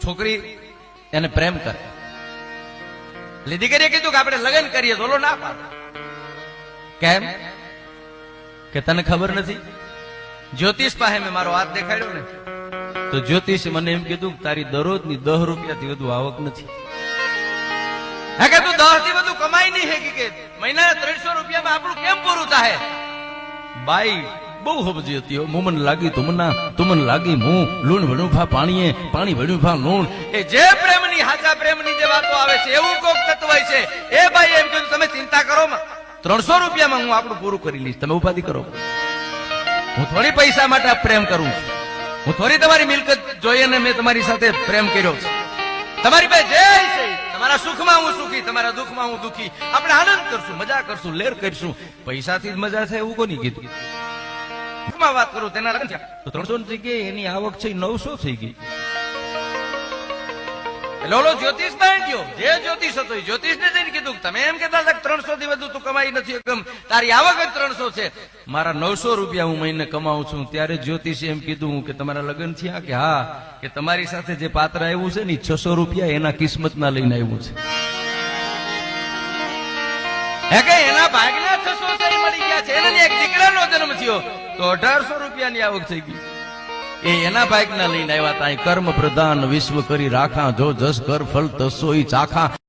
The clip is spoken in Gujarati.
છોકરી એને પ્રેમ કરે, એટલે દીકરીએ કીધું કે આપણે લગ્ન કરીએ, તો ઓલો ના પાડે. કેમ કે તને ખબર નથી? જ્યોતિષ પાસે મેં મારો હાથ દેખાડ્યો ને, તો જ્યોતિષે મને એમ કીધું કે તારી દરરોજની 10 રૂપિયાથી વધુ આવક નથી. હા કે તું 10 થી વધુ કમાઈ નહીં હે કે મહિના 300 રૂપિયામાં આપણું કેમ પૂરું થાય? બાઈ બહુ સમજી હતી. મુમન લાગી તુમન લાગી મું, લૂણ વણુભા પાણીએ, પાણી વણુભા લૂણ. એ જે પ્રેમની હાચા પ્રેમની જે વાતો આવે છે એવું કોક તત્વ છે. એ ભાઈ એમ કીધું તમે ચિંતા કરો, 300 રૂપિયામાં હું આપણું પૂરું કરી લઈશ, તમે ઉપાધિ કરો. હું થોડી પૈસા માટે પ્રેમ કરું છું, હું થોડી તમારી મિલકત જોઈને મેં તમારી સાથે પ્રેમ કર્યો છે. તમારી પાસે જે છે, તમારા સુખમાં હું સુખી, તમારા દુઃખમાં હું દુઃખી. આપણે આનંદ કરશું, મજા કરશું, લેર કરશું. પૈસાથી જ મજા થાય એવું કોની કીધું? વાત કરું તેના લગ્ન થયા તો 300 થઈ ગઈ, એની આવક છે 900 થઈ ગઈ. એટલે ઓલો જ્યોતિષ માં ગયો, જે જ્યોતિષ હતો એ જ્યોતિષને જઈને કીધું તમે એમ કહેતા હતા કે 300 થી વધુ તું કમાઈ નથી, એકદમ તારી આવક જ 300 છે, મારા 900 રૂપિયા હું મહિને કમાઉં છું. ત્યારે જ્યોતિષે એમ કીધું કે તમારા લગ્ન થયા? કે હા. કે તમારી સાથે જે પાત્ર આવ્યું છે ને 600 રૂપિયા એના કિસ્મતના લઈને આવ્યું છે. હે કે એના ભાગના 600 મળી ગયા છે, એને એક દીકરાનો જન્મ થયો તો 1800 રૂપિયાની આવક થઈ ગઈ. એ એના ભાગના લઈને આવ્યા હતા. કર્મ પ્રધાન વિશ્વ કરી રાખા, જો જસ કર ફલ તસો ઈ ચાખા.